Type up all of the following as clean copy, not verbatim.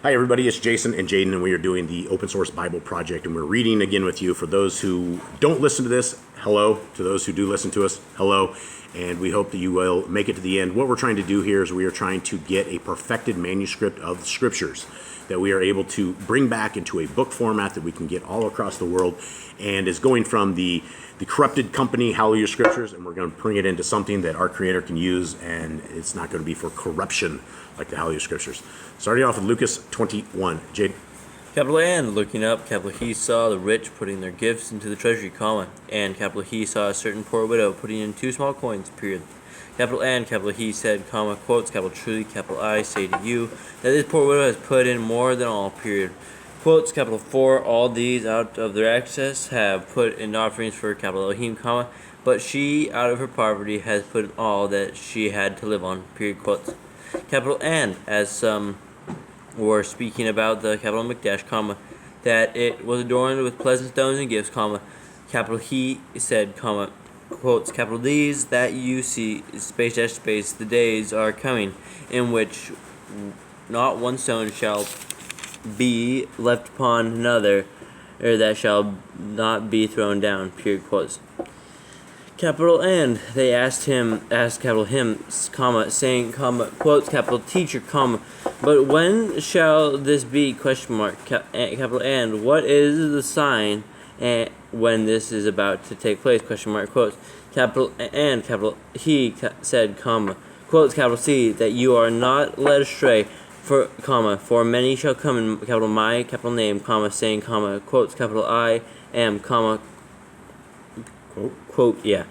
Hi, everybody. It's Jason and Jaden, and we are doing the Open Source Bible Project, and we're reading again with you. For those who don't listen to this, hello. To those who do listen to us, hello. And we hope that you will make it to the end. What we're trying to do here is we are trying to get a perfected manuscript of the Scriptures that we are able to bring back into a book format that we can get all across the world, and is going from the corrupted company, Hallelujah Scriptures, and we're going to bring it into something that our Creator can use, and it's not going to be for corruption like the Hallelujah Scriptures. Starting off with Lucas 21. Jade. Capital N, looking up, capital he saw the rich putting their gifts into the treasury, comma, and capital he saw a certain poor widow putting in 2 small coins, period. Capital N, capital he said, comma, quotes, capital truly, capital I say to you, that this poor widow has put in more than all, period. Quotes, capital 4, all these out of their excess have put in offerings for capital Elohim, comma, but she out of her poverty has put in all that she had to live on, period, quotes. Capital N, as some were speaking about the capital Mikdash, comma, that it was adorned with pleasant stones and gifts, comma, capital he said, comma, quotes, capital these that you see, space dash space, the days are coming in which not one stone shall be left upon another, or that shall not be thrown down, period, quotes. Capital N, they asked capital him, comma, saying, comma, quotes, capital teacher, comma, but when shall this be, question mark, capital N, what is the sign when this is about to take place, question mark, quotes, capital N, capital he said, comma, quotes, capital C, that you are not led astray, for many shall come in capital my, capital name, comma, saying, comma, quotes, capital I am, comma, quote, yeah,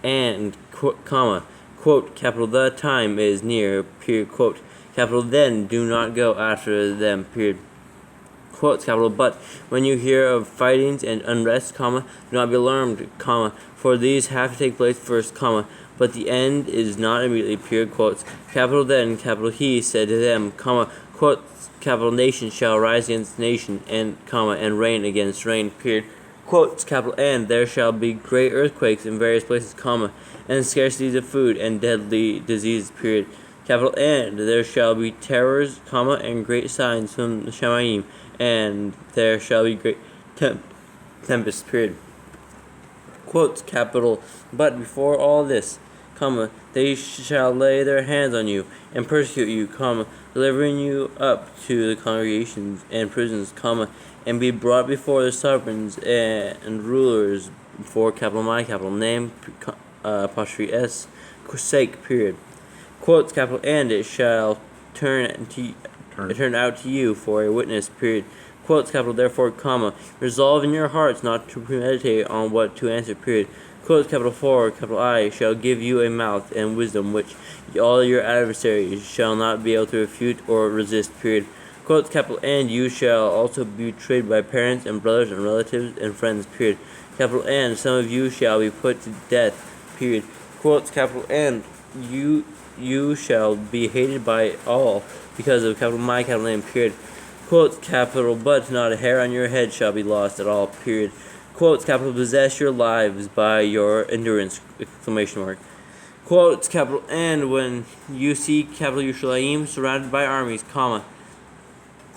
and, comma, quote, capital the time is near, period, quote, capital then do not go after them, period, quotes, capital but when you hear of fightings and unrest, comma, do not be alarmed, comma, for these have to take place first, comma, but the end is not immediately, period, quotes, capital then, capital he said to them, comma, quotes, capital nation shall rise against nation, and, comma, and reign against reign, period, quotes, capital N, there shall be great earthquakes in various places, comma, and scarcities of food and deadly diseases, period, capital N, there shall be terrors, comma, and great signs from the Shamayim, and there shall be great tempests, period. Quotes, capital, but before all this, comma, they shall lay their hands on you and persecute you, comma, delivering you up to the congregations and prisons, comma, and be brought before the sovereigns and rulers for capital my, capital name, apostrophe s, sake, period. Quotes, capital and it shall turn out to you for a witness, period. Quotes, capital therefore, comma, resolve in your hearts not to premeditate on what to answer, period. Quotes, capital 4, capital I shall give you a mouth and wisdom which all your adversaries shall not be able to refute or resist, period. Quotes, capital and you shall also be betrayed by parents and brothers and relatives and friends, period. Capital and some of you shall be put to death, period. Quotes, capital and you shall be hated by all because of capital my, capital name, period. Quotes, capital but not a hair on your head shall be lost at all, period. Quotes, capital possess your lives by your endurance, exclamation mark. Quotes, capital and when you see capital Yerushalayim surrounded by armies, comma,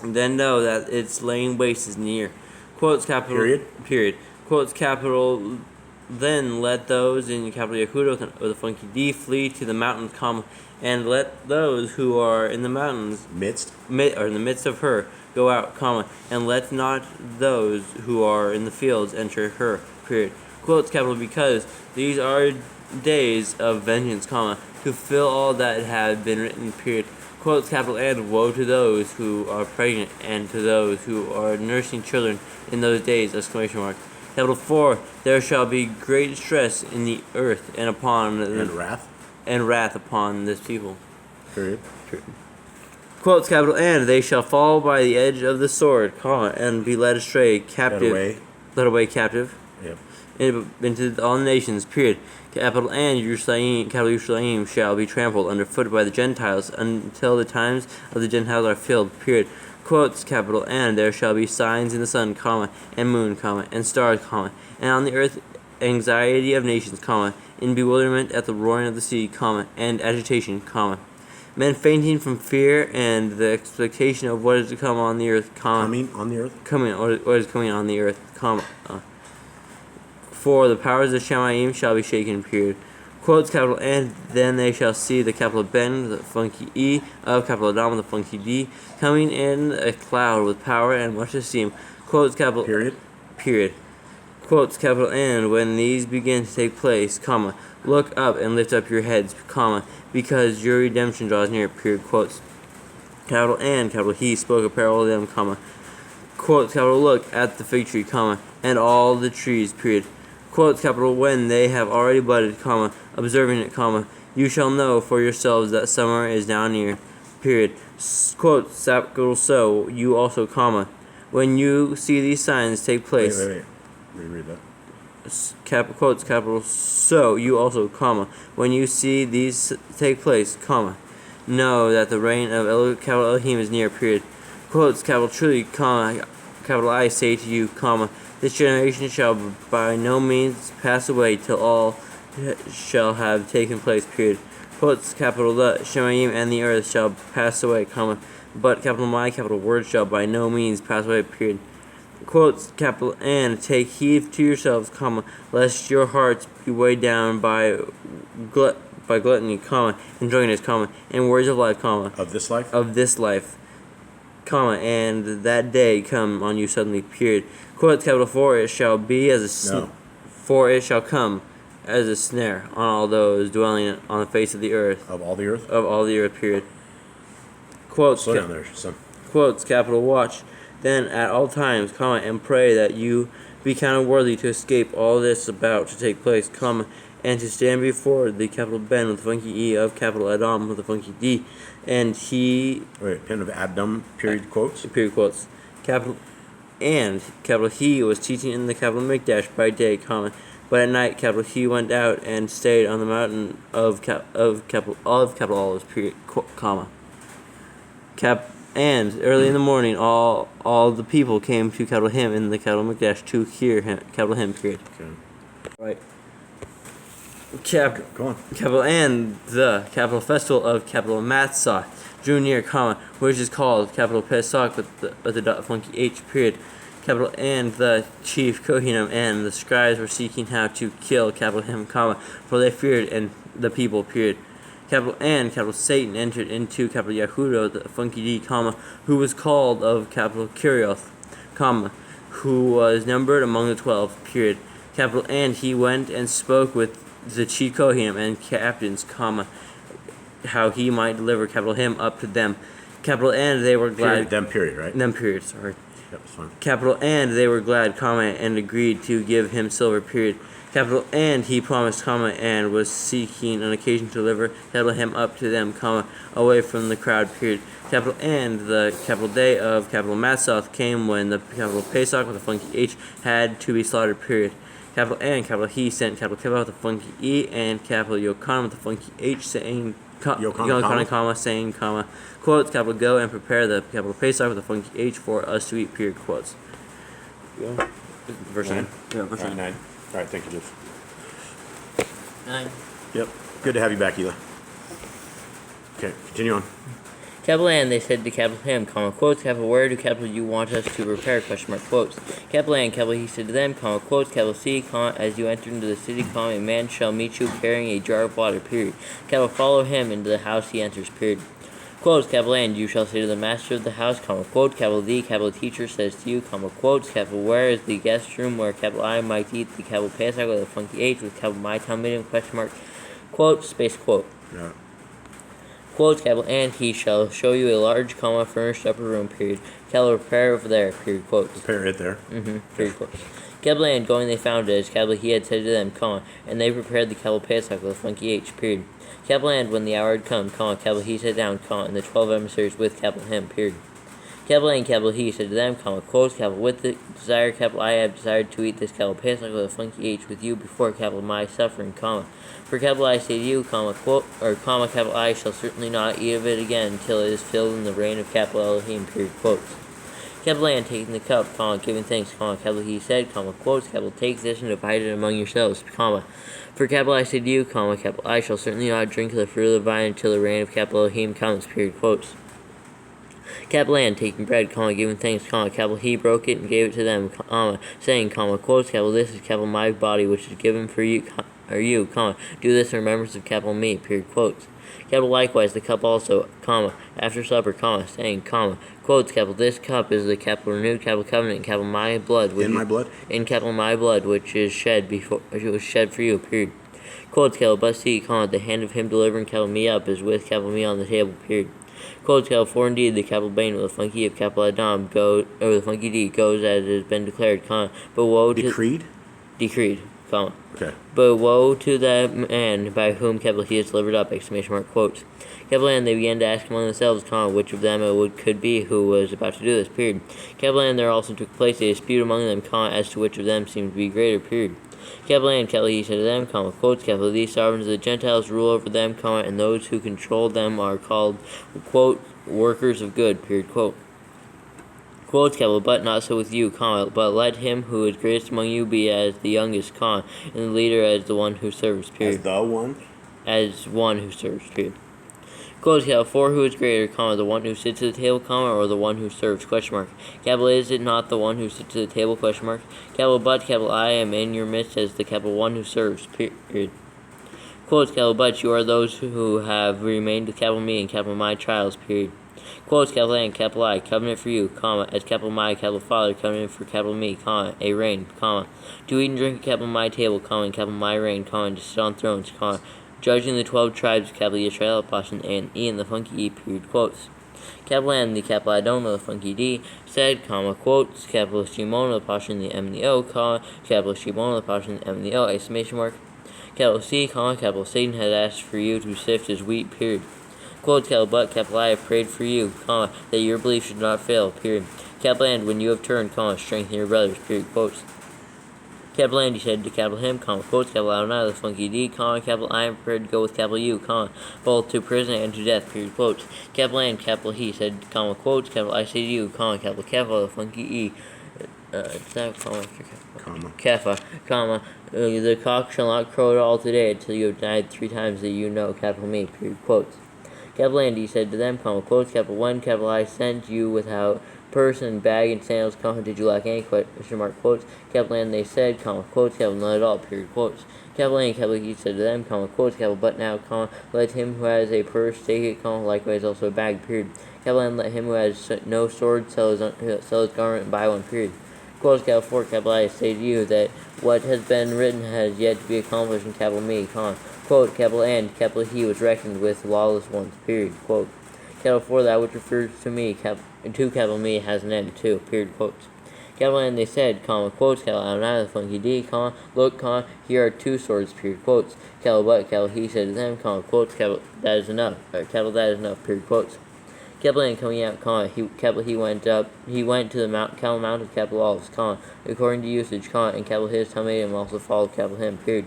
then know that its laying waste is near. Quotes, capital period. Quotes, capital then let those in capital Yehuda with a funky D flee to the mountains, comma, and let those who are in the mountains or in the midst of her go out, comma, and let not those who are in the fields enter her, period. Quotes, capital because these are days of vengeance, comma, to fill all that had been written, period. Quotes, capital and woe to those who are pregnant and to those who are nursing children in those days, exclamation mark. Capital 4, there shall be great distress in the earth and upon wrath upon this people. Period. Quotes, capital and they shall fall by the edge of the sword, comma, and be led astray, captive, led away captive, yep, into all nations, period. Capital and Yerushalayim, capital Yerushalayim shall be trampled underfoot by the Gentiles until the times of the Gentiles are filled, period. Quotes, capital and there shall be signs in the sun, comma, and moon, comma, and stars, comma, and on the earth anxiety of nations, comma, in bewilderment at the roaring of the sea, comma, and agitation, comma. Men fainting from fear and the expectation of what is to come on the earth, Coming on the earth. what is coming on the earth, for the powers of Shamayim shall be shaken, period. Quotes capital N, then they shall see the capital Ben, the funky E, of capital Adam, the funky D, coming in a cloud with power and much esteem. Quotes capital Period. Quotes capital N, when these begin to take place, comma, look up and lift up your heads, comma, because your redemption draws near, period. Quotes capital N, capital He spoke a parable to them, comma, quotes capital look at the fig tree, comma, and all the trees, period. Quotes capital when they have already budded, comma, observing it, comma, you shall know for yourselves that summer is now near, period. Quotes capital so you also, comma, when you see these signs take place. Wait. Reread that. Quotes capital so you also, comma, when you see these take place, comma, know that the reign of capital Elohim is near, period. Quotes capital truly, comma, capital I say to you, comma, this generation shall by no means pass away till all shall have taken place, period. Quotes capital the Shemayim and the earth shall pass away, comma, but capital my capital word shall by no means pass away, period. Quotes capital and take heed to yourselves, comma, lest your hearts be weighed down by gluttony, comma, and drunkenness, comma, and words of life, comma, Of this life. comma, and that day come on you suddenly, period. Quotes capital for it shall be as a for it shall come as a snare on all those dwelling on the face of the earth. Of all the earth. Of all the earth, period. Quotes Slow down there, son. Quotes capital watch then at all times, comma, and pray that you be counted worthy to escape all this about to take place, comma, and to stand before the capital Ben with the funky E of capital Adam with the funky D, and he Pen of Adam, period quotes. Period quotes. Capital and capital He was teaching in the capital Mikdash by day, comma, but at night capital He went out and stayed on the mountain of capital Olives, period, comma. And early in the morning, all the people came to capital Him in the capital Mikdash to hear him, capital Him, period. Okay. Right. Go on. Capital and the capital festival of capital Matzah drew near, comma, which is called capital Pesach with the dot funky H, period. Capital and the chief Kohanim and the scribes were seeking how to kill capital Him, comma, for they feared and the people, period. Capital and capital Satan entered into capital Yehuda, the funky D, comma, who was called of capital Kirioth, comma, who was numbered among the 12, period. Capital and he went and spoke with the chief Kohanim and captains, comma, how he might deliver capital Him up to them. Capital and they were glad. Them, period, right? Them, period, sorry. Yep, that's fine. Capital and they were glad, comma, and agreed to give him silver, period. Capital and he promised, comma, and was seeking an occasion to deliver capital Him up to them, comma, away from the crowd, period. Capital and the capital day of capital Matzah came when the capital Pesach with a funky H had to be slaughtered, period. Capital and capital He sent capital Kiva with a funky E and capital Yochanan with a funky H, saying Yochanan, comma, saying, comma, quotes, capital go and prepare the capital Pesach with a funky H for us to eat, period, quotes. Yeah. Verse 9. Yeah, verse 9. All right, thank you, Jeff. 9. Yep. Good to have you back, Eli. Okay, continue on. Capital and they said to capital Him, comma, quotes, capital where do capital you want us to repair, question mark, quotes. Capital and capital He said to them, comma, quotes, capital C, comma, as you enter into the city, comma, a man shall meet you carrying a jar of water, period. Capital follow him into the house he enters, period. Quotes, capital and you shall say to the master of the house, comma, quote, capital the capital teacher says to you, comma, quotes, capital where is the guest room where capital I might eat the capital Pesach with a funky H with capital my town medium, question mark, quote, space quote. Yeah. Quotes, capital, and he shall show you a large, comma, furnished upper room, period. Capital, prepare over there, period, quotes. Prepare it there. Period, quotes. Capital, and going they found it, as capital he had said to them, comma, and they prepared the capital Pesach with a funky H, period. Capital, and when the hour had come, comma, capital he sat down, comma, and the 12 emissaries with capital Him, period. Capital, and capital he said to them, comma, quotes, capital, with the desire, capital I have desired to eat this capital Pesach with a funky H with you before capital my suffering, comma. For capital I say to you, comma, quote, or comma, capital I shall certainly not eat of it again until it is filled in the reign of capital Elohim, period, quotes. Capital A, taking the cup, comma, giving thanks, comma, capital he said, comma, quotes, capital take this and divide it among yourselves, comma. For capital I say to you, comma, capital I shall certainly not drink of the fruit of the vine until the reign of capital Elohim comes, period, quotes. Capital N, taking bread, comma, giving thanks, comma, capital he broke it and gave it to them, comma, saying, comma, quotes, capital this is capital my body, which is given for you, comma, do this in remembrance of capital me, period, quotes. Capital likewise the cup also, comma, after supper, comma, saying, comma, quotes, capital this cup is the capital renewed capital covenant, capital my blood, which In my blood? in capital my blood, which is shed for you, period. Quotes, capital but see, comma, the hand of him delivering capital me up is with capital me on the table, period. Quotes, capital for indeed the capital Bane with the funky of capital Adam goes, or the funky D goes as it has been declared, comma, but woe to decreed, comma. Okay. But woe to that man by whom capital he is delivered up, exclamation mark, quotes. Capital N, they began to ask among themselves, comma, which of them it could be who was about to do this, period. Capital N, there also took place a dispute among them, comma, as to which of them seemed to be greater, period. Capital N, capital he said to them, comma, quotes, capital these sovereigns of the Gentiles rule over them, comma, and those who control them are called, quote, workers of good, period, quote. Quotes, capital, but not so with you, comma, but let him who is greatest among you be as the youngest, comma, and the leader as the one who serves, period. As the one? As one who serves, period. Quotes, capital, for who is greater, comma, the one who sits at the table, comma, or the one who serves, question mark. Capital, is it not the one who sits at the table, question mark. Capital, but, capital, I am in your midst as the capital one who serves, period. Quotes, capital, but you are those who have remained with capital me and capital my trials, period. Quotes, capital A and capital I, covenant for you, comma, as capital my, capital Father, covenant for capital me, comma, a reign, comma, to eat and drink at capital my table, comma, and capital my reign, comma, and to sit on thrones, comma, judging the 12 tribes of capital Yisrael, Passion, and E and the funky E, period, quotes. Capital N, the capital Adon, the funky D, said, comma, quotes, capital Shimon, the Passion, the M and the O, comma, capital Shimon, the Passion, the M and the O, exclamation mark, capital C, comma, capital Satan had asked for you to sift as wheat, period. Quotes, capital but, capital I have prayed for you, comma, that your belief should not fail, period. Capital and when you have turned, comma, strengthen your brothers, period, quotes. Capital and he said to capital him, comma, quotes, capital Adonai, the funky D, comma, capital I am prepared to go with capital you, comma, both to prison and to death, period, quotes. Capital and capital he said, comma, quotes, capital I say to you, comma, capital the funky E, is that comma after Comma. Kappa, comma, the cock shall not crow at all today until you have denied 3 times that you know, capital me, period, quotes. Capital and he said to them, comma, quotes, capital 1, capital I sent you without purse and bag and sandals, comma, did you lack any, question mark, quotes. Capital and they said, comma, quotes, capital not at all, period, quotes. Capital and capital he said to them, comma, quotes, capital but now, comma, let him who has a purse take it, comma, likewise also a bag, period. Capital and let him who has no sword sell his garment and buy one, period. Quotes, capital 4, capital I say to you that what has been written has yet to be accomplished in capital me, comma, quote, capital and capital he was reckoned with lawless ones, period, quote. Capital 4, that which refers to me, to capital me has an end too, period, quotes. Capital and they said, comma, quotes, capital Adonai, the funky D, comma, look, comma, here are 2 swords, period, quotes. Capital but, capital he said to them, comma, quotes, capital that is enough, capital that is enough, period, quotes. Capital and coming out, comma, he went to the mount of capital Olives, comma, according to usage, comma, and capital his made him also followed capital him, period.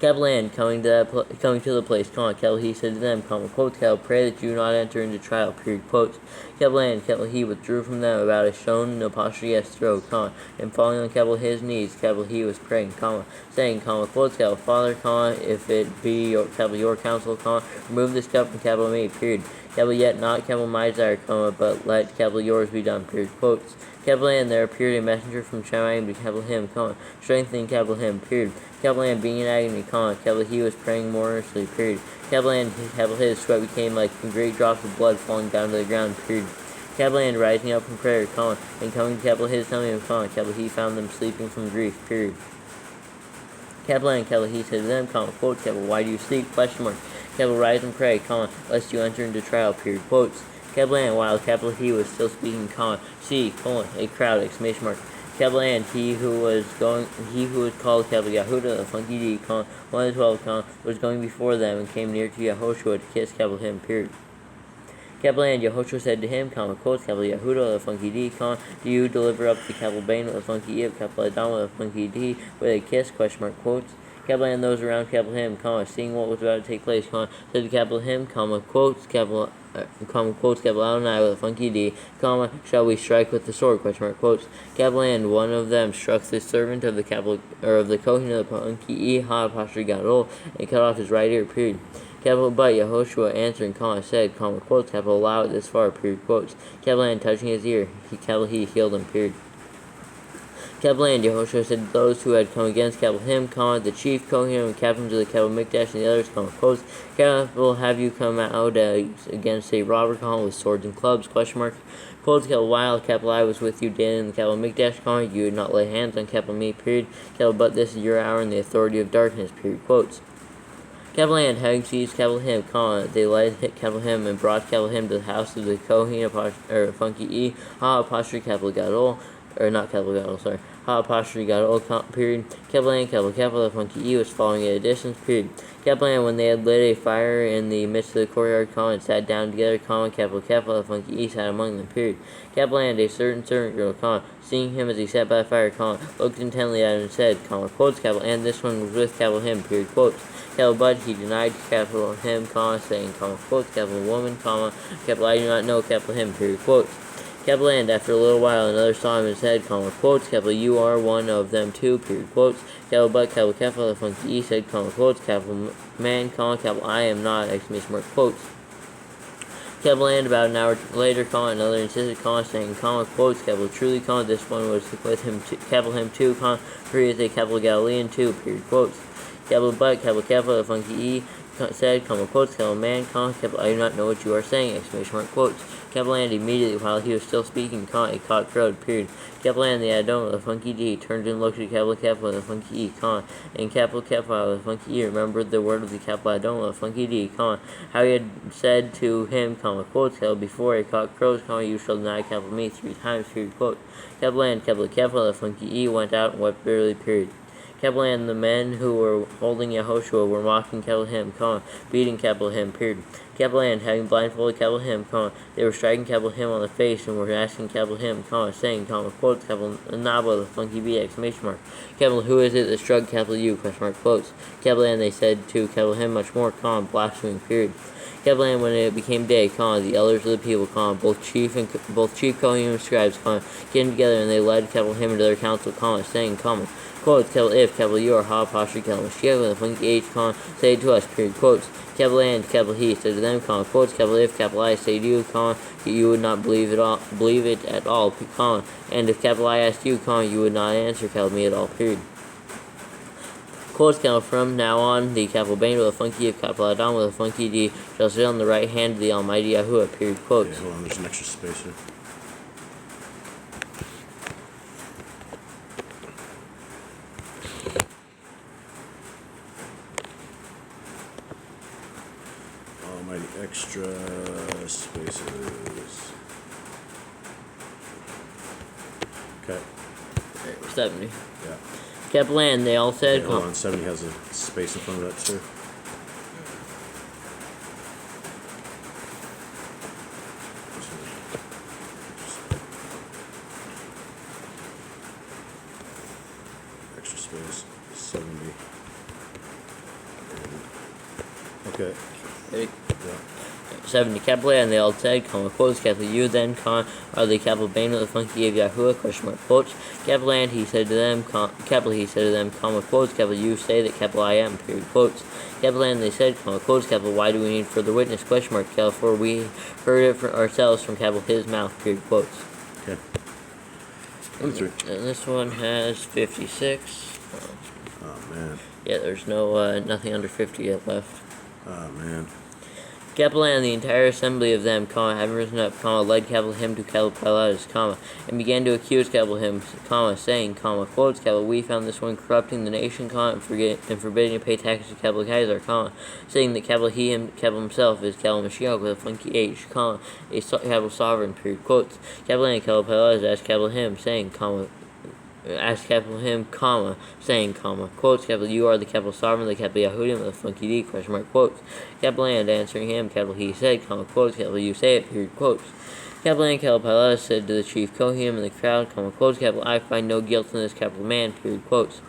Capital and coming to the place, comma, capital he said to them, comma, quotes, capital pray that you not enter into trial, period, quotes. Capital and capital he withdrew from them about a stone in a posture he has thrown, comma, and falling on capital his knees, capital he was praying, comma, saying, comma, quotes, capital Father, comma, if it be your counsel, comma, remove this cup from capital me, period. Capital yet not capital my desire, comma, but let capital yours be done, period, quotes. Capital and there appeared a messenger from Shemayim to capital him, comma, strengthening capital him, period. Capital and being in agony, comma, capital he was praying more earnestly, period. Capital and capital his sweat became like great drops of blood falling down to the ground, period. Capital and rising up from prayer, comma, and coming to capital his telling him, comma, capital he found them sleeping from grief, period. Capital and capital he said to them, comma, quote, capital why do you sleep, question mark. Capital rise and pray, comma, lest you enter into trial, period, quotes. Capital and while capital he was still speaking, comma, see, colon, a crowd, exclamation mark. Capital and he who was called capital Yahuda, the funky D, comma, 1 of the 12, comma, was going before them and came near to Yehoshua to kiss capital him, period. Capital and Yehoshua said to him, comma, quotes, capital Yahuda, the funky D, comma, do you deliver up the capital Bane with the funky E of capital Adam with the funky D with a kiss, question mark, quotes. Capital and those around capital him, seeing what was about to take place, said to capital him, quotes capital Adonai with a funky D, shall we strike with the sword, quotes. Capital and one of them struck the servant of the capital, or of the Kohen of the funky E, ha apostrophe Gadol, and cut off his right ear, period. Capital but Yehoshua answering, said, quotes, capital allow it this far, period, quotes. Capital and touching his ear, he healed him, period. Capital and Yehoshua said to those who had come against capital him, the chief Kohen and captains of the capital Mikdash and the others, quotes, capital have you come out against a robber, with swords and clubs, Quotes, capital while capital I was with you daily in the capital Mikdash, you would not lay hands on capital me, period. Capital but this is your hour in the authority of darkness, period, quotes. Capital and having seized capital him, they led capital him and brought capital him to the house of the Kohen, or funky E, ha apostrophe capital Gadol, or not capital Gadol, sorry, ha apostrophe Gadol, period. Capital and capital the funky E was following at a distance, period. Capital and when they had lit a fire in the midst of the courtyard, and sat down together, capital the funky E sat among them, period. Capital and a certain servant girl, seeing him as he sat by the fire, looked intently at him and said, quotes, capital and this one was with capital him, period, quotes. Capital but he denied capital him, saying, quotes, capital woman, capital I do not know capital him, period, quotes. Capital and after a little while another saw him and said, quotes, capital you are one of them too, period, quotes. Capital but capital the funky E said, quotes, capital man, capital I am not, exclamation mark, quotes. Capital and about an hour later, another insisted, saying, quotes, capital truly, this one was with him, capital him too, for he is a capital Galilean too, period, quotes. Capital but capital the funky E said, quotes, capital man, capital I do not know what you are saying, exclamation mark, quotes. Capital and immediately while he was still speaking, a cock crowed, period. Capital and the Adon, the funky D, turned and looked at capital the funky E, and capital the funky E remembered the word of the capital Adon, the funky D, how he had said to him, quotes, capital before a cock crows, you shall deny capital me 3 times, period, quote. Capital and capital the funky E went out and wept bitterly, period. Capital and the men who were holding Yehoshua were mocking capital him, beating capital him, period. Capital and having blindfolded capital him, they were striking capital him on the face and were asking capital him, saying, quotes, capital Naba, the funky B, exclamation mark. Capital who is it that struck capital you, question mark, quotes. Capital and they said to capital him much more, blaspheming, period. Capital and when it became day, the elders of the people, both chief Kohen and scribes, came together and they led capital him into their council, saying, quotes, capital if, capital you are ha apostrophe capital Mashiach with a funky H, say to us, period, quotes. Capital and capital he said to them, quotes, capital if, capital I say to you, you would not believe it at all, and if capital I asked you, you would not answer capital me at all, period. Quotes, capital from now on, the capital Bain with a funky if, capital Adam with a funky D, shall sit on the right hand of the Almighty Yahuwah, period, quotes. Okay, hold on, there's an extra space here. Almighty extra spaces. Okay. 70. Yeah. Capital and they all said, Okay, hold on, 70 has a space in front of that too. Extra space, 70. Okay. Ready? Yeah. 70 capital and they all said, quotes, capital you then, are the capital Bain of the funky of Yahuwah, question mark, quotes. Capital and he said to them, quotes, capital you say that capital I am, period, quotes. Capital and they said, quotes, capital why do we need further witness, question mark, capital for we heard it for ourselves from capital his mouth, period, quotes. Okay. And this one has 56. Oh man. Yeah, there's no nothing under 50 yet left. Oh man. Capital and the entire assembly of them, having risen up, led capital him to capital Pilatus, and began to accuse capital him, saying, quotes, capital we found this one corrupting the nation, and forbidding to pay taxes to capital Kaiser, saying that capital he capital himself is capital Mashiach with a funky H, a capital sovereign, period, quotes. Capital and capital Pilatus asked capital him, saying, asked capital him, saying, quotes, capital you are the capital sovereign, the capital Yahudim with a funky D, question mark, quotes. Capital and answering him, capital he said, quotes, capital you say it, period, quotes. Capital and capital Pilatus said to the chief Kohen and the crowd, quotes, capital I find no guilt in this capital man, period, quotes.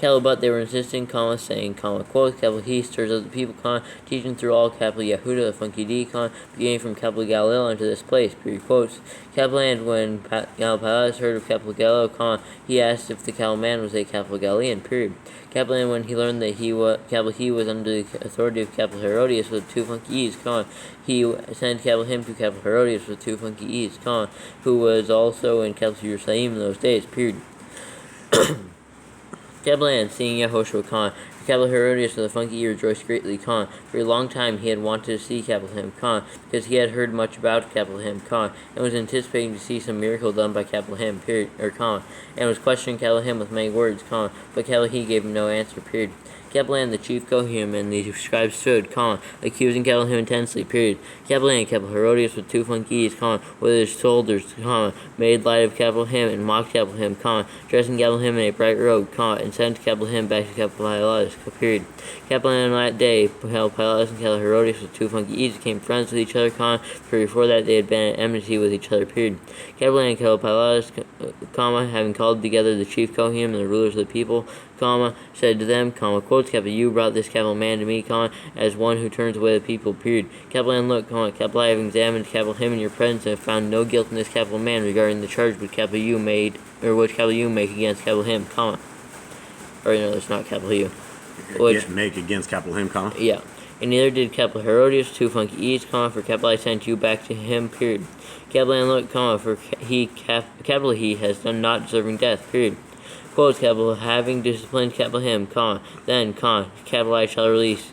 But they were insisting, saying, quotes, he stirs up the people, teaching through all, Yehuda, the funky D, beginning from, Galilee into this place, period, quotes. And when Pilatus heard of, Galilee, he asked if the man was a, Galilean, period. And when he learned that he was under the authority of, Herodias with 2 funky E's, he sent, him to, Herodias with 2 funky E's, who was also in, Jerusalem in those days, period. And seeing Yehoshua, Herodias of the funky ear rejoiced greatly, for a long time he had wanted to see, because he had heard much about, and was anticipating to see some miracle done by, period, and was questioning, with many words, but he gave him no answer, period. And the chief Kohanim and the scribes stood, accusing him intensely, period. And Herodias with 2 funkies, with his shoulders, made light of him and mocked him, dressing him in a bright robe, and sent him back to Pilatus, period. And that day, Pilatus and Herodias with 2 funkies became friends with each other, for before that they had been at enmity with each other, period. And Pilatus, having called together the chief Kohanim and the rulers of the people, said to them, quotes, you brought this, man to me, as one who turns away the people, period. And look, I have examined, him in your presence and have found no guilt in this, man regarding the charge which, you made, or which, you make against, him, or no, it's not, you. Which make against, him, Yeah. And neither did, Herodias 2 funky E's, for, I sent you back to him, period. And look, for he, he has done not deserving death, period. Quotes, having disciplined, him, then, I shall release,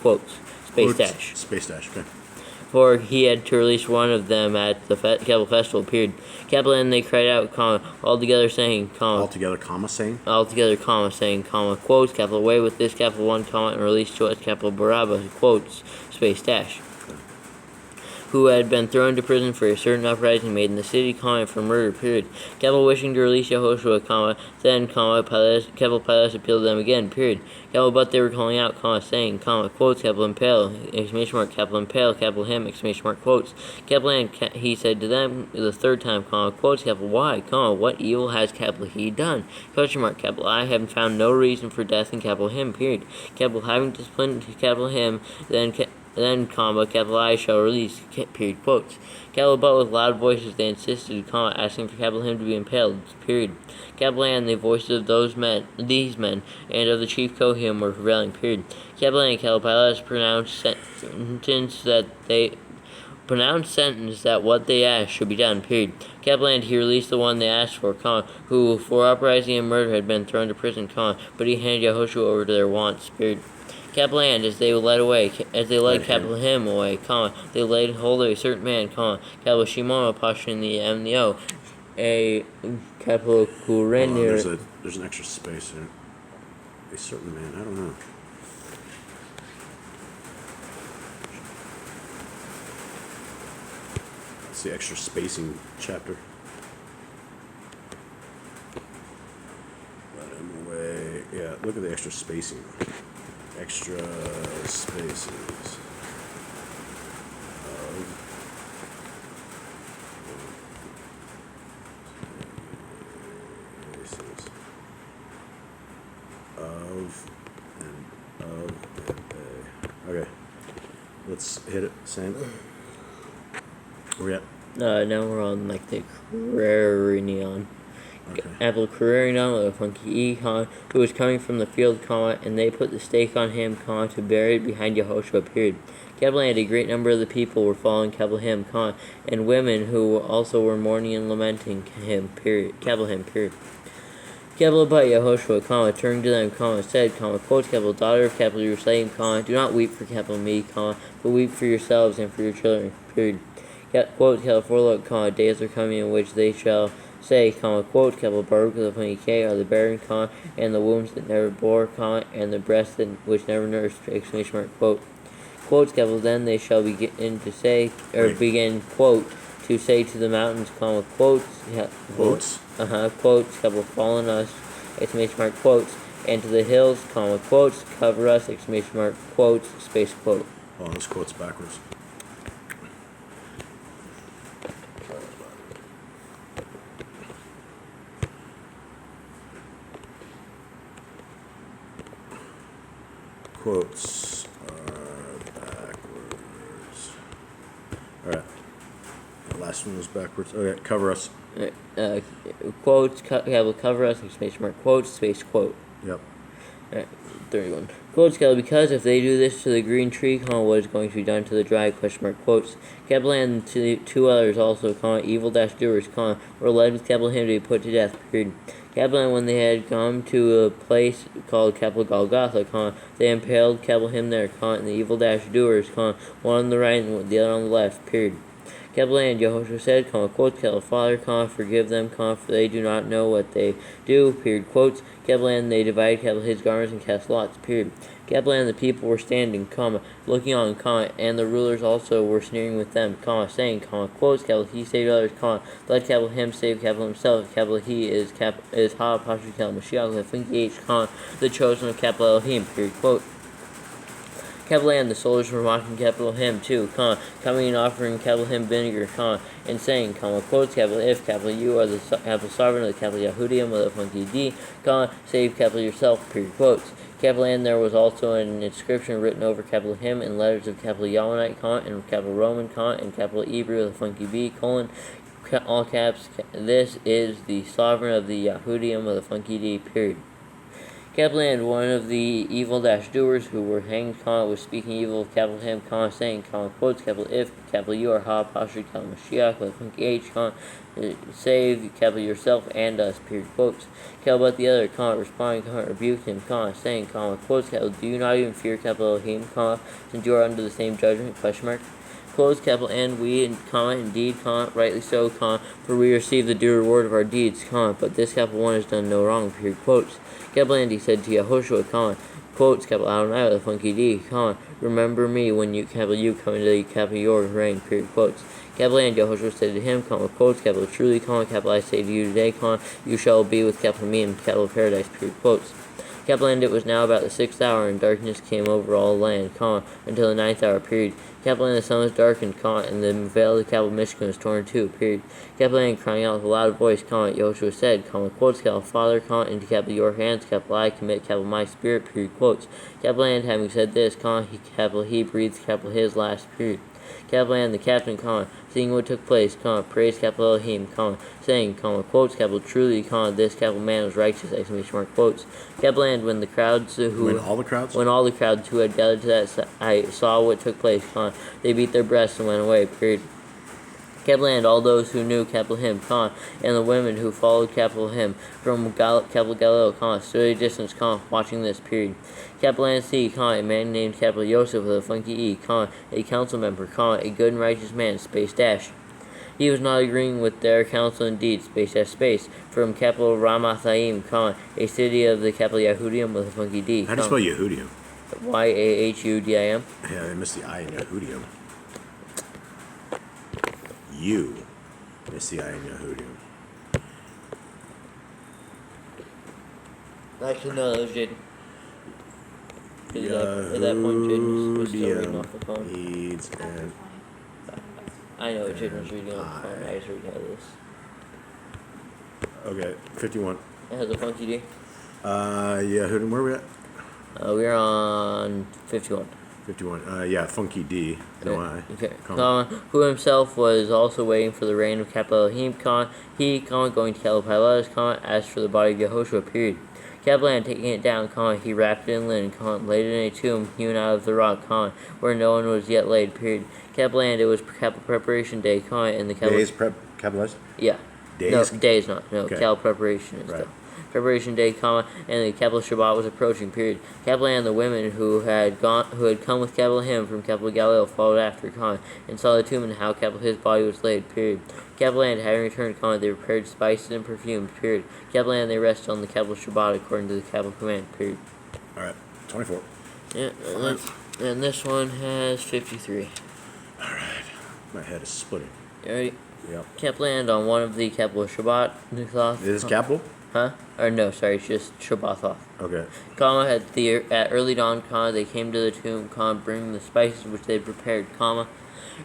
quotes, Space dash, okay. For he had to release one of them at the festival, period. And they cried out, altogether saying, Altogether, saying, quotes, away with this, one, and release to us, Barabbas, quotes, space dash. Who had been thrown into prison for a certain uprising made in the city, for murder, period. Wishing to release Yehoshua, then, Pilatus appealed to them again, period. But they were calling out, saying, quotes, impale, exclamation mark, impale, him, exclamation mark, quotes. And he said to them the third time, quotes, why, what evil has, he done? Question mark, I have found no reason for death in, him, period. Having disciplined, him, then, I shall release, period, quotes. But with loud voices they insisted, asking for him to be impaled, period. And the voices of these men, and of the chief Kohanim were prevailing, period. And Pilatus pronounced sentence that what they asked should be done, period. And he released the one they asked for, who for uprising and murder had been thrown to prison, but he handed Yehoshua over to their wants, period. And as they led him away, they laid hold of a certain man, Shimon Pasha the MNO, a Kurenir. There's an extra space there. A certain man, I don't know. It's the extra spacing chapter. Let him away. Yeah, look at the extra spacing. Extra spaces of a. Okay, let's hit it, Sam. Where we at? Now we're on like the Quirinion. Okay. Apple Quirinion with a funky E, who was coming from the field, and they put the stake on him, to bury it behind Yehoshua, period. And a great number of the people were following him, and women who also were mourning and lamenting him, period. Period. But Yehoshua, turning to them, said, quotes, daughter of Jerusalem, do not weep for me, but weep for yourselves and for your children, period. Quote, for look, days are coming in which they shall say, quote, Baruch the funny K are the barren, and the wombs that never bore, and the breasts which never nursed, exclamation mark, quote. Quotes, then they shall begin to say, quote, to say to the mountains, quotes, quotes, fall on us, exclamation mark, quotes, and to the hills, quotes, cover us, exclamation mark, quotes, space quote. Oh, those quotes backwards. All right. The last one was backwards. Okay, cover us. Quotes, capital cover us, exclamation mark, quotes, space, quote. Yep. Alright, 31. Quotes, capital, because if they do this to the green tree, what is going to be done to the dry, question mark, quotes. Capital and two others also, evil doers, were led with capital him to be put to death, period. Capital and when they had come to a place called capital Golgotha, they impaled capital him there, and the evil doers, one on the right and the other on the left, period. Capital and Jehoshua said, quotes, capital Father, forgive them, for they do not know what they do, period, quotes. Capital and they divided capital his garments and cast lots, period. Capital and the people were standing, looking on, and the rulers also were sneering with them, saying, quotes, capital he saved others, let capital him save capital himself, capital he is ha pasha capital Mashiach, the chosen of capital Elohim, period, quote. Capital and the soldiers were mocking capital him too, coming and offering capital him vinegar, and saying, quotes, capital if, capital you are the capital sovereign of the capital Yahudim, with a funky D, save capital yourself, period, quotes. Capital and there was also an inscription written over capital him in letters of capital Yahwehite, and capital Roman, and capital Hebrew with a funky B, all caps, this is the sovereign of the Yahudim with a funky D, period. Capital and one of the evil doers who were hanged, was speaking evil of capital him, saying, quotes, capital if, capital you are ha pasha capital Mashiach with a funky H, save capital yourself and us, period, quotes. Capital but the other, responding, rebuked him, saying, quotes, capital do you not even fear capital Elohim, since you are under the same judgment, question mark. Close, capital, and we, indeed, rightly so, for we receive the due reward of our deeds, but this capital one has done no wrong, period, quotes. Capital and he said to Yahushua, quotes, capital Adonai with a funky D, remember me when you come into the capital your reign, period, quotes. Capital and Yahushua said to him, quotes, capital truly, capital I say to you today, you shall be with capital me in capital paradise, period, quotes. Capital and it was now about the 6th hour, and darkness came over all the land, until the 9th hour, period. Capital and the sun was darkened, and the veil of the capital Michigan was torn in two, period. Capital and crying out with a loud voice, Yahushua said, quotes, capital Father, into capital your hands, capital I commit capital my spirit, period, quotes. Capital and having said this, capital he breathed capital his last, period. Capital and the captain, seeing what took place, praised capital Elohim, saying, quotes, capital truly, this capital man was righteous, exclamation mark, quotes. Capital and when the crowds When all the crowds who had gathered to that I saw what took place, they beat their breasts and went away, period. Capital and all those who knew capital him, and the women who followed capital him from capital Galileo, stood at a distance, watching this, period. Capital and C, a man named capital Yosef with a funky E, a council member, a good and righteous man, space dash. He was not agreeing with their counsel indeed, space, from capital Ramathaim, a city of the capital Yahudim with a funky D. How do you spell Yehudim? Yahudim. Yeah, I missed the I in Yehudim. You miss the I in Yehudim. Actually, no, that was Jaden. At that point, Jaden was still reading off the phone. Needs and I know Jaden was reading off the phone. I was reading out of this. okay, 51. It has a funky D. Yehudim, where are we at? We're on 51. 51. Yeah, funky D. No I. Okay. Who himself was also waiting for the reign of capital Elohim, he, going to capital Pilatus, asked for the body of Yehoshua, period. Capital and taking it down, he wrapped it in linen, laid it in a tomb hewn out of the rock, where no one was yet laid, period. Capital and it was capital preparation day, and the capital... Days capitalized? Yeah. Days? No, days not. No, Okay. capital preparation is Right. the preparation day, and the capital Shabbat was approaching, period. Capital and the women who had come with capital him from capital Galileo followed after, and saw the tomb and how capital his body was laid, period. Capital and having returned, they prepared spices and perfumes, period. Capital and they rested on the capital Shabbat according to the capital command, period. Alright, 24. Yeah, and this one has 53. Alright. My head is splitting. You ready? Yep. Capital and on one of the capital Shabbat. Is this capital? Huh? Or no, sorry, it's just Shabbathoth. Okay. At early dawn, they came to the tomb, bringing the spices which they prepared,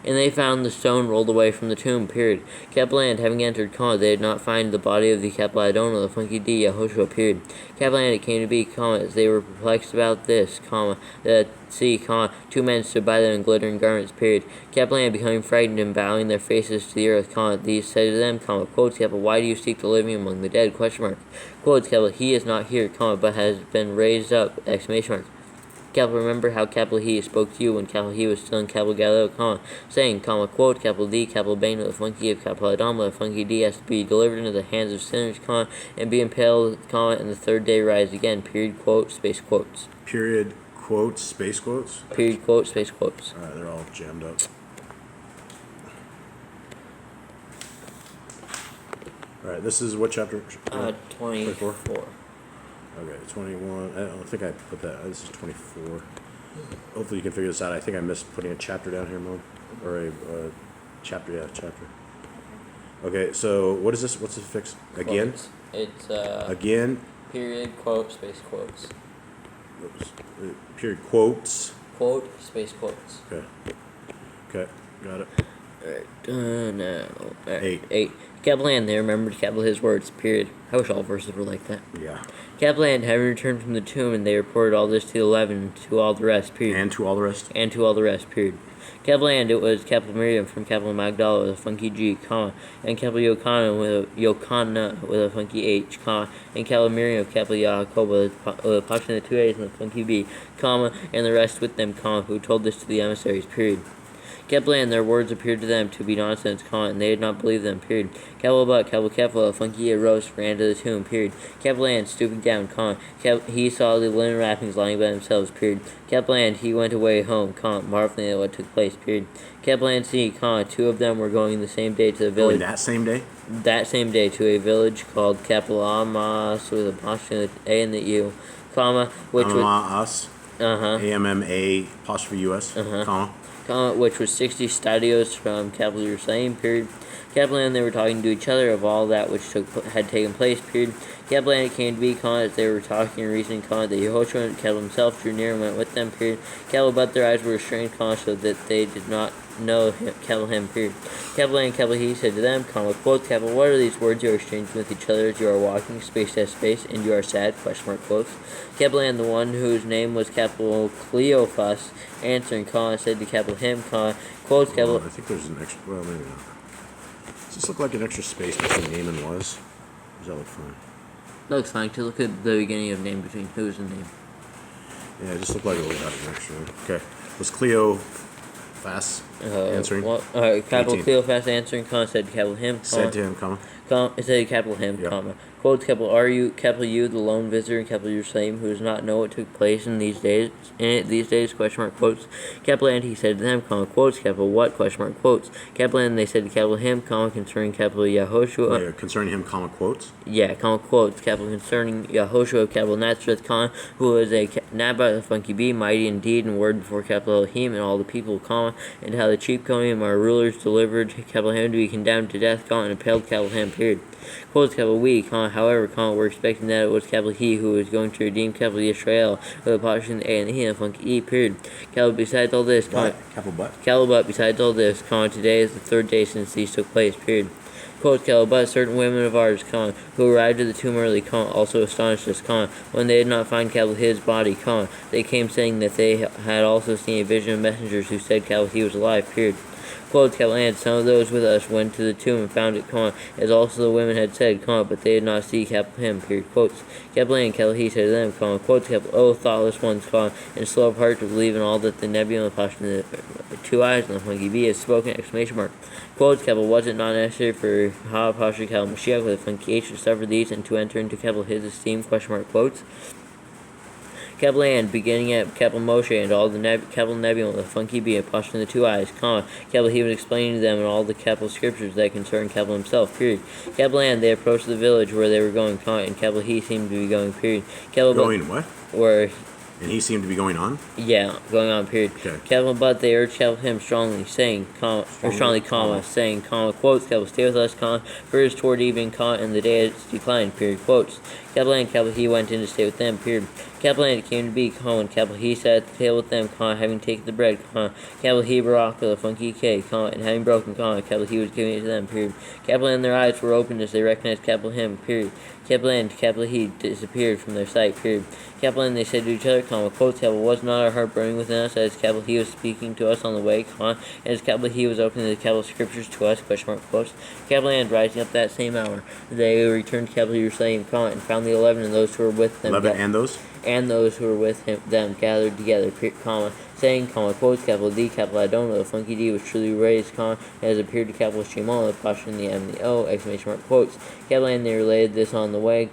And they found the stone rolled away from the tomb, period. Kaplan, having entered, they did not find the body of the Kaplan the funky D, Yahushua, period. Kaplan, it came to be, as they were perplexed about this, that see, two men stood by them in glittering garments, period. Kaplan, becoming frightened and bowing their faces to the earth, these said to them, quotes, why do you seek the living among the dead, question mark. Quotes, he is not here, but has been raised up, exclamation mark. Remember how he spoke to you when he was still in Galileo, saying, quote, D, Bane, the funky of Adam, the funky D has to be delivered into the hands of sinners, and be impaled, and the third day rise again, period, quote, space quotes. Period, quotes, space quotes? Period, quote, space quotes. Alright, they're all jammed up. Alright, this is what chapter? 24. Okay, 21. I don't think I put that. This is 24. Hopefully you can figure this out. I think I missed putting a chapter down here, Mom. Or a chapter, yeah, chapter. Okay, so what is this? What's the fix? Again? Quotes. It's, Again? period, quote, space quotes. Oops. Period, quotes. Quote, space quotes. Okay. Okay, got it. Alright, now. Alright, 8. Kaplan, they remembered his words, period. I wish all verses were like that. Yeah. Kaplan, having returned from the tomb, and they reported all this to the 11, and to all the rest, period. And to all the rest? And to all the rest, period. Kaplan, it was Kaplan Miriam from Kaplan Magdala with a funky G, and Kaplan Yokana with a funky H, and Kaplan Miriam of Kaplan Yaakov with a punching the two A's and a funky B, and the rest with them, who told this to the emissaries, period. Kaplan, their words appeared to them to be nonsense, and they did not believe them, period. Kaplan, funky arose, ran to the tomb, period. Kaplan, stooping down, he saw the linen wrappings lying by themselves, period. Kaplan, he went away home, marveling at what took place, period. Kaplan, see, two of them were going the same day to the village. That same day? That same day to a village called Kapalamas with a apostrophe A and the U, which was... AMMA apostrophe US, comma. Which was 60 stadios from Kaplan Jerusalem, period. Kaplan, they were talking to each other of all that which had taken place, period. Kaplan, it came to be, as they were talking and reasoning, that Yehoshua and Kaplan himself drew near and went with them, period. Kaplan, but their eyes were restrained, so that they did not know him, period. Kaplan, he said to them, quote, Kaplan, what are these words you are exchanging with each other as you are walking, space to space, and you are sad, question mark, quotes. Kaplan, the one whose name was Kaplan Cleophas, answering, said to Kaplan, quotes, Kaplan. I think there's an extra, well, maybe not. Does this look like an extra space between name and was? Does that look fine? That looks fine, to look at the beginning of name between who's and name. Yeah, it just looked like it would have an extra. Okay. Was Cleophas answering? Kaplan Cleophas answering, said to Kaplan, said to him, comma. It said Kaplan, Yep. Quotes, are you, the lone visitor in Kaplan Jerusalem, who does not know what took place in these days, question mark, quotes. Kaplan, he said to them, quotes, what, question mark, quotes. Kaplan, they said to Kaplan, concerning Kaplan Yahoshua. Wait, concerning him, comma, quotes? Yeah, quotes, concerning Yahoshua of Kaplan Nazareth, who was a Nabbat of funky B, mighty indeed in word before Kaplan Elohim and all the people, and how the chief Kohanim, our rulers, delivered Kaplan to be condemned to death, and impaled Kaplan, period. Quotes, we, however, we're expecting that it was he who was going to redeem Israel with a apostrophe A and the E and a funky E, period. Besides all this, But? besides all this, today is the third day since these took place, period. Quotes, but certain women of ours, who arrived at the tomb early, also astonished us, when they did not find his body, they came saying that they had also seen a vision of messengers who said he was alive, period. Quotes, and some of those with us went to the tomb and found it, as also the women had said, but they did not see him, period. Quotes, he said to them, quotes, oh, thoughtless ones, and slow of heart to believe in all that the Nebium, the Passion, the two eyes, and the funky bee has spoken, exclamation mark. Quotes, was it not necessary for Pasha Mashiach with a funky H to suffer these and to enter into his esteem, question mark, quotes. Kaplan, beginning at Kaplan Moshe and all the Kaplan Nebium with a funky bee, apostrophe the two eyes, Kaplan, he was explaining to them in all the Kaplan scriptures that concern Kaplan himself, period. Kaplan, they approached the village where they were going, and Kaplan, he seemed to be going, period. Kaplan, going what? Where... And he seemed to be going on? Yeah, going on, period. Okay. Kaplan, but they urged Kaplan strongly, saying, saying, quotes, Kaplan, stay with us, for it is toward evening, and the day has declined, period, quotes. Kaplan, he went in to stay with them, period. Capital A, it came to be, when capital he sat at the table with them, having taken the bread, capital he Barack the funky K, and having broken, capital he was giving it to them, period. Capital N, their eyes were opened as they recognized capital him, period. Capital N, capital he disappeared from their sight, period. Capital N, they said to each other, quotes, capital was not our heart burning within us as capital he was speaking to us on the way, and as capital he was opening the capital scriptures to us, quotes. Capital N, rising up that same hour, they returned to capital Jerusalem, and found the 11 and those who were with them. 11 and those? And those who were with them gathered together, saying, quotes, capital D, capital I don't know, the funky D was truly raised, has appeared to capital Shimon, the apostrophe in the M and the O, exclamation mark, quotes. Capital and they related this on the way,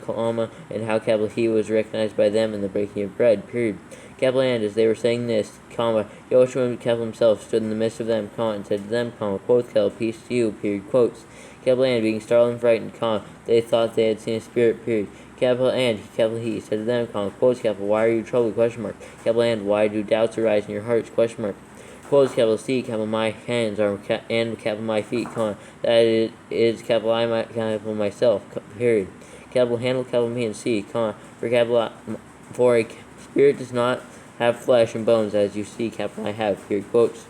and how capital he was recognized by them in the breaking of bread, period. Capital and as they were saying this, Joshua capital himself stood in the midst of them, and said to them, quotes, capital peace to you, period, quotes. Capital and being startled and frightened, they thought they had seen a spirit, period. Capital and capital he said to them, quotes, capital why are you troubled, question mark. Capital and why do doubts arise in your hearts, question mark. Quotes, capital C, capital my hands are and capital my feet, that is capital I, capital myself, period. Capital handle, capital me, and C, for capital for a spirit does not have flesh and bones as you see, capital I have, period, quotes.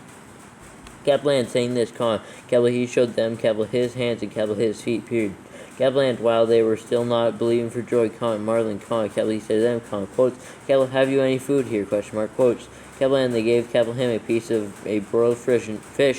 Capital and saying this, capital he showed them, capital his hands and capital his feet, period. Capital and while they were still not believing for joy, marveling, capital he said to them, quotes, capital have you any food here, question mark, quotes. Capital and they gave capital him a piece of a broiled fish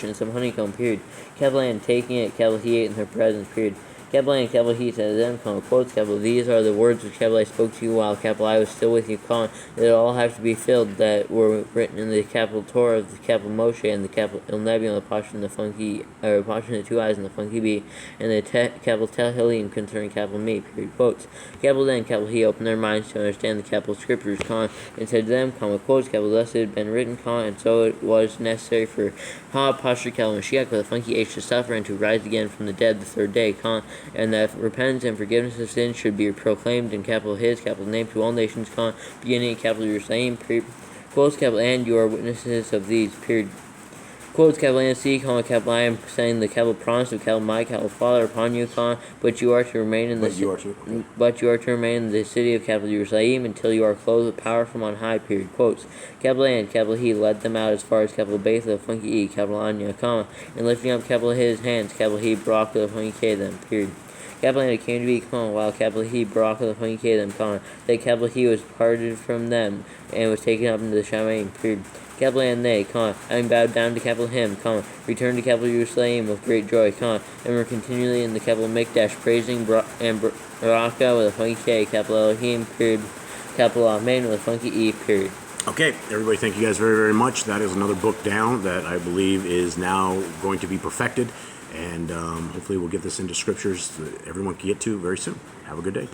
and some honeycomb, period. Capital and taking it, capital he ate in their presence, period. Capital and capital he said to them, quotes, capital these are the words which capital I spoke to you while capital I was still with you, that all have to be filled that were written in the capital Torah of the capital Moshe and the capital Il Nebi and the Pasha and the funky, or Pasha and the 2 eyes and the funky bee, and the capital Tehillim concerning capital me, period, quotes. Capital then, capital he opened their minds to understand the capital scriptures, and said to them, quotes, capital thus it had been written, and so it was necessary for Pasha capital Mashiach with the funky H to suffer and to rise again from the dead the 3rd day, and that repentance and forgiveness of sins should be proclaimed in capital his, capital name to all nations, beginning in capital Jerusalem, period. Quotes, capital and you are witnesses of these, period. Quotes, capital and C, capital I am saying the capital promise of capital my capital Father upon you, but you are to remain in the remain in the city of capital Jerusalem until you are clothed with power from on high, period. Quotes, capital and capital he led them out as far as capital Beth of funky E, capital Anya, and lifting up capital his hands, capital he Barak of funky K them, period. Capital and it came to be, while capital he Barak of the funky K them, that capital he was parted from them and was taken up into the Shamayim, period. Capital and they, having bowed down to capital him, returned to capital Jerusalem with great joy, and were continually in the capital Mikdash, praising and Baraka with a funky K, capital Elohim, period, capital Amen with a funky E, period. Okay, everybody, thank you guys very, very much. That is another book down that I believe is now going to be perfected, and hopefully we'll get this into scriptures that everyone can get to very soon. Have a good day.